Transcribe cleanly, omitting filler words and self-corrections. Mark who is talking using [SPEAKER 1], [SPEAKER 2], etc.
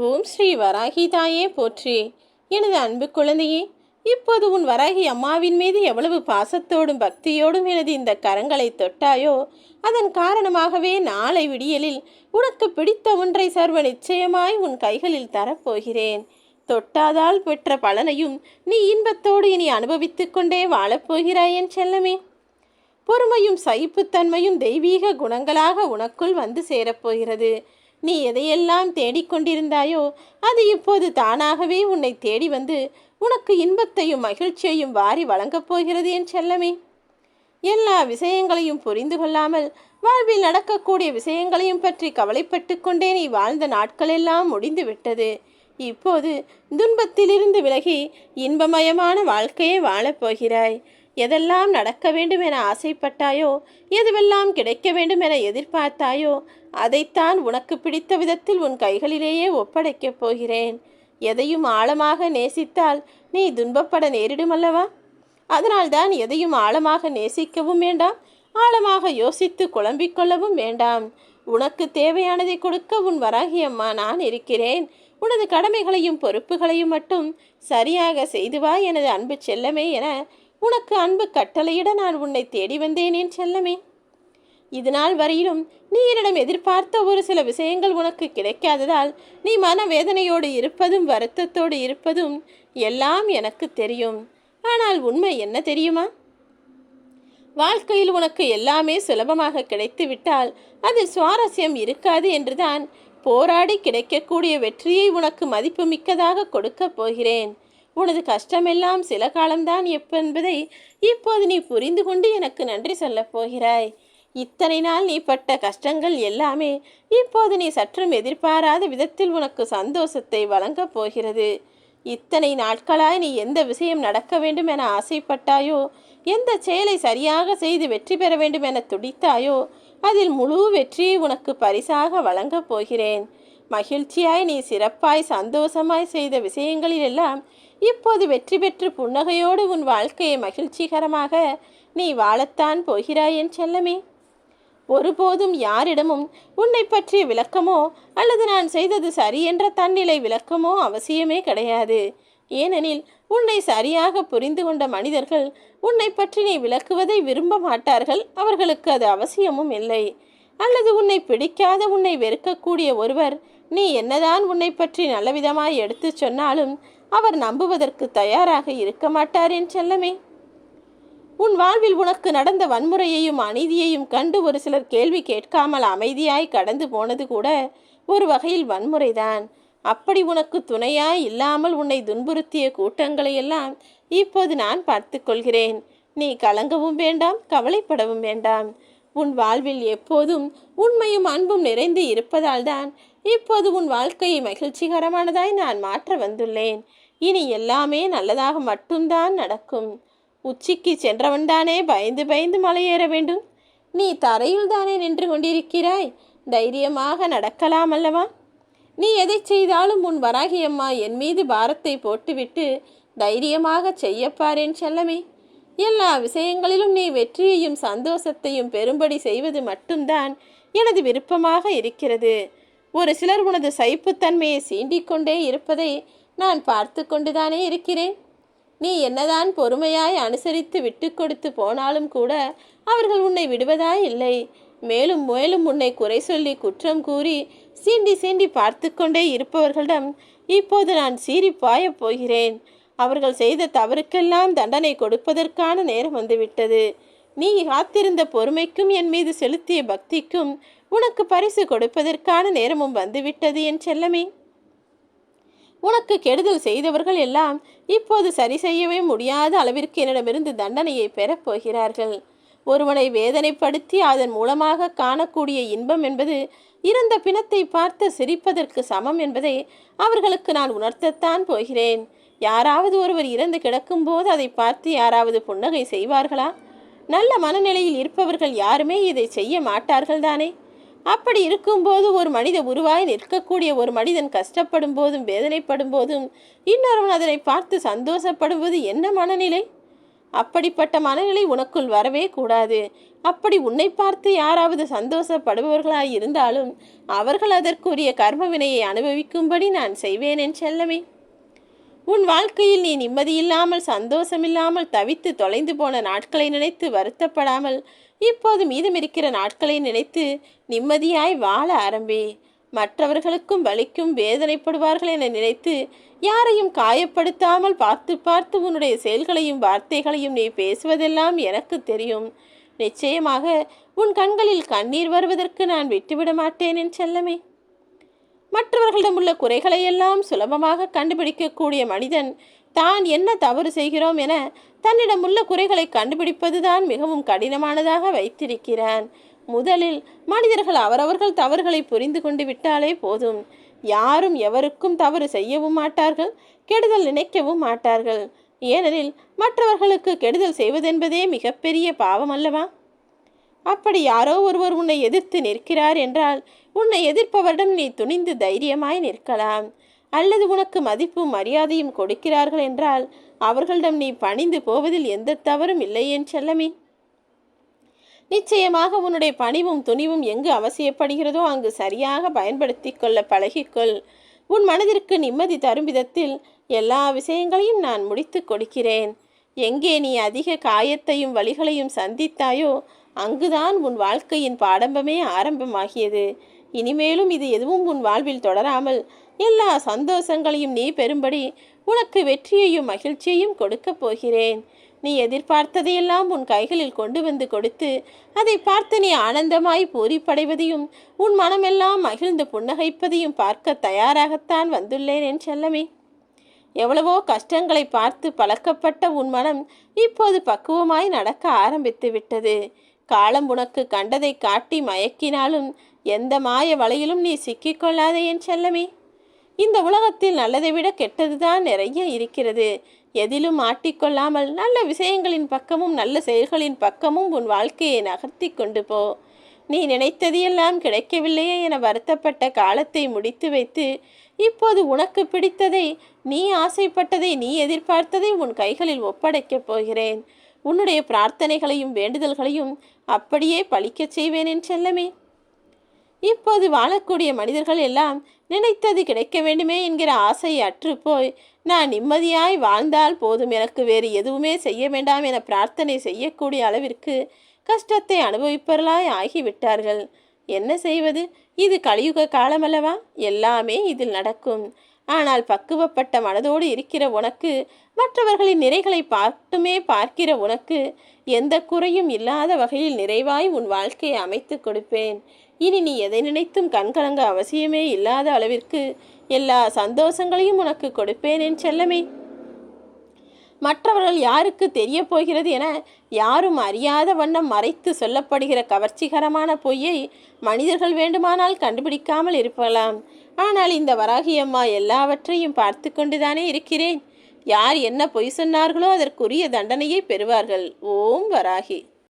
[SPEAKER 1] ஓம் ஸ்ரீ வராகி தாயே போற்றி. எனது அன்பு குழந்தையே, இப்போது உன் வராகி அம்மாவின் மீது எவ்வளவு பாசத்தோடும் பக்தியோடும் எனது இந்த கரங்களை தொட்டாயோ, அதன் காரணமாகவே நாளை விடியலில் உனக்கு பிடித்த ஒன்றை சர்வ நிச்சயமாய் உன் கைகளில் தரப்போகிறேன். தொட்டாதால் பெற்ற பலனையும் நீ இன்பத்தோடு இனி அனுபவித்துக் கொண்டே வாழப்போகிறாய் என் செல்லமே. பொறுமையும் சகிப்புத்தன்மையும் தெய்வீக குணங்களாக உனக்குள் வந்து சேரப்போகிறது. நீ எதையெல்லாம் தேடிக்கொண்டிருந்தாயோ அது இப்போது தானாகவே உன்னை தேடி வந்து உனக்கு இன்பத்தையும் மகிழ்ச்சியையும் வாரி வழங்கப் போகிறது என் செல்லமே. எல்லா விஷயங்களையும் புரிந்து கொள்ளாமல் வாழ்வில் நடக்கக்கூடிய விஷயங்களையும் பற்றி கவலைப்பட்டு கொண்டே நீ வாழ்ந்த நாட்களெல்லாம் முடிந்து விட்டது. இப்போது துன்பத்திலிருந்து விலகி இன்பமயமான வாழ்க்கையை வாழப்போகிறாய். எதெல்லாம் நடக்க வேண்டும் என ஆசைப்பட்டாயோ, எதுவெல்லாம் கிடைக்க வேண்டும் என எதிர்பார்த்தாயோ, அதைத்தான் உனக்கு பிடித்த விதத்தில் உன் கைகளிலேயே ஒப்படைக்கப் போகிறேன். எதையும் ஆழமாக நேசித்தால் நீ துன்பப்பட நேரிடும் அல்லவா? அதனால்தான் எதையும் ஆழமாக நேசிக்கவும் வேண்டாம், ஆழமாக யோசித்து குழம்பிக் கொள்ளவும் வேண்டாம். உனக்கு தேவையானதை கொடுக்க உன் வராகி அம்மா நான் இருக்கிறேன். உனது கடமைகளையும் பொறுப்புகளையும் மட்டும் சரியாக செய்து வா எனது அன்பு செல்லமே என உனக்கு அன்பு கட்டளையிட நான் உன்னை தேடி வந்தேன் என் செல்லமே. இதுநாள் வரையிலும் நீ என்னிடம் எதிர்பார்த்த ஒரு சில விஷயங்கள் உனக்கு கிடைக்காததால் நீ மனவேதனையோடு இருப்பதும் வருத்தத்தோடு இருப்பதும் எல்லாம் எனக்கு தெரியும். ஆனால் உண்மை என்ன தெரியுமா? வாழ்க்கையில் உனக்கு எல்லாமே சுலபமாக கிடைத்து விட்டால் அதில் சுவாரஸ்யம் இருக்காது என்றுதான் போராடி கிடைக்கக்கூடிய வெற்றியை உனக்கு மதிப்பு மிக்கதாக கொடுக்கப் போகிறேன். உனது கஷ்டமெல்லாம் சில காலம்தான் என்பதை இப்போது நீ புரிந்து கொண்டு எனக்கு நன்றி சொல்லப் போகிறாய். இத்தனை நாள் நீ பட்ட கஷ்டங்கள் எல்லாமே இப்போது நீ சற்றும் எதிர்பாராத விதத்தில் உனக்கு சந்தோஷத்தை வழங்கப் போகிறது. இத்தனை நாட்களாய் நீ எந்த விஷயம் நடக்க வேண்டும் என ஆசைப்பட்டாயோ, எந்த செயலை சரியாக செய்து வெற்றி பெற வேண்டும் என துடித்தாயோ, அதில் முழு வெற்றியை உனக்கு பரிசாக வழங்கப் போகிறேன். மகிழ்ச்சியாய் நீ சிறப்பாய் சந்தோஷமாய் செய்த விஷயங்களிலெல்லாம் இப்போது வெற்றி பெற்று புன்னகையோடு உன் வாழ்க்கையை மகிழ்ச்சிகரமாக நீ வாழத்தான் போகிறாய் என் செல்லமே. ஒருபோதும் யாரிடமும் உன்னை பற்றிய விளக்கமோ அல்லது நான் செய்தது சரி என்ற தன்னிலை விளக்கமோ அவசியமே கிடையாது. ஏனெனில் உன்னை சரியாக புரிந்து கொண்ட மனிதர்கள் உன்னை பற்றி நீ விளக்குவதை விரும்ப மாட்டார்கள். அவர்களுக்கு அது அவசியமும் இல்லை. அல்லது உன்னை பிடிக்காத, உன்னை வெறுக்கக்கூடிய ஒருவர் நீ என்னதான் உன்னை பற்றி நல்லவிதமாய் எடுத்து சொன்னாலும் அவர் நம்புவதற்கு தயாராக இருக்க மாட்டார் என் செல்லமே. உன் வாழ்வில் உனக்கு நடந்த வன்முறையையும் அநீதியையும் கண்டு ஒரு சிலர் கேள்வி கேட்காமல் அமைதியாய் கடந்து போனது கூட ஒரு வகையில் வன்முறைதான். அப்படி உனக்கு துணையாய் இல்லாமல் உன்னை துன்புறுத்திய கூட்டங்களையெல்லாம் இப்போது நான் பார்த்து கொள்கிறேன். நீ கலங்கவும் வேண்டாம், கவலைப்படவும் வேண்டாம். உன் வாழ்வில் எப்போதும் உண்மையும் அன்பும் நிறைந்து இருப்பதால் தான் இப்போது உன் வாழ்க்கையை மகிழ்ச்சிகரமானதாய் நான் மாற்ற வந்துள்ளேன். இனி எல்லாமே நல்லதாக மட்டும்தான் நடக்கும். உச்சிக்கு சென்றவன்தானே பயந்து பயந்து மலையேற வேண்டும். நீ தரையில் தானே நின்று கொண்டிருக்கிறாய். தைரியமாக நடக்கலாம் அல்லவா? நீ எதை செய்தாலும் உன் வராகி அம்மா என் மீது பாரத்தை போட்டுவிட்டு தைரியமாக செய்யப்பாரேன் செல்லமே. எல்லா விஷயங்களிலும் நீ வெற்றியையும் சந்தோஷத்தையும் பெரும்படி செய்வது மட்டும்தான் எனது விருப்பமாக இருக்கிறது. ஒரு சிலர் உனது சகிப்புத்தன்மையை சீண்டிக்கொண்டே இருப்பதை நான் பார்த்து கொண்டுதானே இருக்கிறேன். நீ என்னதான் பொறுமையாய் அனுசரித்து விட்டு கொடுத்து போனாலும் கூட அவர்கள் உன்னை விடுவதாய் இல்லை. மேலும் மேலும் உன்னை குறை சொல்லி குற்றம் கூறி சீண்டி சீண்டி பார்த்து கொண்டே இருப்பவர்களிடம் இப்போது நான் சீறி பாயப் போகிறேன். அவர்கள் செய்த தவறுக்கெல்லாம் தண்டனை கொடுப்பதற்கான நேரம் வந்துவிட்டது. நீ காத்திருந்த பொறுமைக்கும் என் மீது செலுத்திய பக்திக்கும் உனக்கு பரிசு கொடுப்பதற்கான நேரமும் வந்துவிட்டது என் செல்லமே. உனக்கு கெடுதல் செய்தவர்கள் எல்லாம் இப்போது சரி செய்யவே முடியாத அளவிற்கு என்னிடமிருந்து தண்டனையை பெறப் போகிறார்கள். ஒருவனை வேதனைப்படுத்தி அதன் மூலமாக காணக்கூடிய இன்பம் என்பது இறந்த பிணத்தை பார்த்து சிரிப்பதற்கு சமம் என்பதை அவர்களுக்கு நான் உணர்த்தத்தான் போகிறேன். யாராவது ஒருவர் இறந்து கிடக்கும் போது அதை பார்த்து யாராவது புன்னகை செய்வார்களா? நல்ல மனநிலையில் இருப்பவர்கள் யாருமே இதை செய்ய மாட்டார்கள் தானே. அப்படி இருக்கும்போது ஒரு மனித உருவாய் நிற்கக்கூடிய ஒரு மனிதன் கஷ்டப்படும் போதும் வேதனைப்படும் போதும் இன்னொருவன் அதனை பார்த்து சந்தோஷப்படுவது என்ன மனநிலை? அப்படிப்பட்ட மனநிலை உனக்குள் வரவே கூடாது. அப்படி உன்னை பார்த்து யாராவது சந்தோஷப்படுபவர்களாய் இருந்தாலும் அவர்கள் அதற்குரிய கர்ம வினையை அனுபவிக்கும்படி நான் செய்வேன் என் செல்லமே. உன் வாழ்க்கையில் நீ நிம்மதியில்லாமல் சந்தோஷமில்லாமல் தவித்து தொலைந்து போன நாட்களை நினைத்து வருத்தப்படாமல் இப்போது மீதமிருக்கிற நாட்களை நினைத்து நிம்மதியாய் வாழ ஆரம்பி. மற்றவர்களுக்கும் வலிக்கும் வேதனைப்படுவார்கள் என நினைத்து யாரையும் காயப்படுத்தாமல் பார்த்து பார்த்து உன்னுடைய செயல்களையும் வார்த்தைகளையும் நீ பேசுவதெல்லாம் எனக்கு தெரியும். நிச்சயமாக உன் கண்களில் கண்ணீர் வருவதற்கு நான் விட்டுவிட மாட்டேன் என் செல்லமே. மற்றவர்களிடமுள்ள குறைகளையெல்லாம் சுலபமாக கண்டுபிடிக்கக்கூடிய மனிதன் தான் என்ன தவறு செய்கிறோம் என தன்னிடமுள்ள குறைகளை கண்டுபிடிப்பதுதான் மிகவும் கடினமானதாக வைத்திருக்கிறான். முதலில் மனிதர்கள் அவரவர்கள் தவறுகளை புரிந்து கொண்டு விட்டாலே போதும். யாரும் எவருக்கும் தவறு செய்யவும் மாட்டார்கள், கெடுதல் நினைக்கவும் மாட்டார்கள். ஏனெனில் மற்றவர்களுக்கு கெடுதல் செய்வதென்பதே மிகப்பெரிய பாவம் அல்லவா? அப்படி யாரோ ஒருவர் உன்னை எதிர்த்து நிற்கிறார் என்றால் உன்னை எதிர்ப்பவரிடம் நீ துணிந்து தைரியமாய் நிற்கலாம். அல்லது உனக்கு மதிப்பும் மரியாதையும் கொடுக்கிறார்கள் என்றால் அவர்களிடம் நீ பணிந்து போவதில் எந்த தவறும் இல்லை என் செல்லமே. நிச்சயமாக உன்னுடைய பணிவும் துணிவும் எங்கு அவசியப்படுகிறதோ அங்கு சரியாக பயன்படுத்தி கொள்ள பழகிக்கொள். உன் மனதிற்கு நிம்மதி தரும் விதத்தில் எல்லா விஷயங்களையும் நான் முடித்து கொடுக்கிறேன். எங்கே நீ அதிக காயத்தையும் வலிகளையும் சந்தித்தாயோ அங்குதான் உன் வாழ்க்கையின் பாடம்பமே ஆரம்பமாகியது. இனிமேலும் இது எதுவும் உன் வாழ்வில் தொடராமல் எல்லா சந்தோஷங்களையும் நீ பெறும்படி உனக்கு வெற்றியையும் மகிழ்ச்சியையும் கொடுக்கப் போகிறேன். நீ எதிர்பார்த்ததையெல்லாம் உன் கைகளில் கொண்டு வந்து கொடுத்து அதை பார்த்து நீ ஆனந்தமாய் பூரிப்படைவதையும் உன் மனமெல்லாம் மகிழ்ந்து புன்னகைப்பதையும் பார்க்க தயாராகத்தான் வந்துள்ளேன் என் செல்லமே. எவ்வளவோ கஷ்டங்களை பார்த்து பழக்கப்பட்ட உன் மனம் இப்போது பக்குவமாய் நடக்க ஆரம்பித்து விட்டது. காலம் உனக்கு கண்டதை காட்டி மயக்கினாலும் எந்த மாய வலையிலும் நீ சிக்கிக்கொள்ளாதே என் செல்லமே. இந்த உலகத்தில் நல்லதை விட கெட்டதுதான் நிறைய இருக்கிறது. எதிலும் மாட்டிக்கொள்ளாமல் நல்ல விஷயங்களின் பக்கமும் நல்ல செயல்களின் பக்கமும் உன் வாழ்க்கையை நகர்த்தி கொண்டு போ. நீ நினைத்ததையெல்லாம் கிடைக்கவில்லையே என வருத்தப்பட்ட காலத்தை முடித்து வைத்து இப்போது உனக்கு பிடித்ததை, நீ ஆசைப்பட்டதை, நீ எதிர்பார்த்ததை உன் கைகளில் ஒப்படைக்கப் போகிறேன். உன்னுடைய பிரார்த்தனைகளையும் வேண்டுதல்களையும் அப்படியே பலிக்கச் செய்வேன் என் செல்லமே. இப்போது வாழக்கூடிய மனிதர்கள் எல்லாம் நினைத்தது கிடைக்க வேண்டுமே என்கிற ஆசை அற்றுப்போய் நான் நிம்மதியாய் வாழ்ந்தால் போதும், எனக்கு வேறு எதுவுமே செய்ய வேண்டாம் என பிரார்த்தனை செய்யக்கூடிய அளவிற்கு கஷ்டத்தை அனுபவிப்பவர்களாய் ஆகிவிட்டார்கள். என்ன செய்வது? இது கலியுக காலமல்லவா? எல்லாமே இதில் நடக்கும். ஆனால் பக்குவப்பட்ட மனதோடு இருக்கிற உனக்கு, மற்றவர்களின் நிறைகளை மட்டுமே பார்க்கிற உனக்கு எந்த குறையும் இல்லாத வகையில் நிறைவாய் உன் வாழ்க்கையை அமைத்து கொடுப்பேன். இனி நீ எதை நினைத்தும் கண்கலங்க அவசியமே இல்லாத அளவிற்கு எல்லா சந்தோஷங்களையும் உனக்கு கொடுப்பேன் என் செல்லமே. மற்றவர்கள் யாருக்கு தெரிய போகிறது என யாரும் அறியாத வண்ணம் மறைத்து சொல்லப்படுகிற கவர்ச்சிகரமான பொய்யை மனிதர்கள் வேண்டுமானால் கண்டுபிடிக்காமல் இருக்கலாம். ஆனால் இந்த வராகியம்மா எல்லாவற்றையும் பார்த்து கொண்டுதானே இருக்கிறேன். யார் என்ன பொய் சொன்னார்களோ அதற்குரிய தண்டனையை பெறுவார்கள். ஓம் வராகி.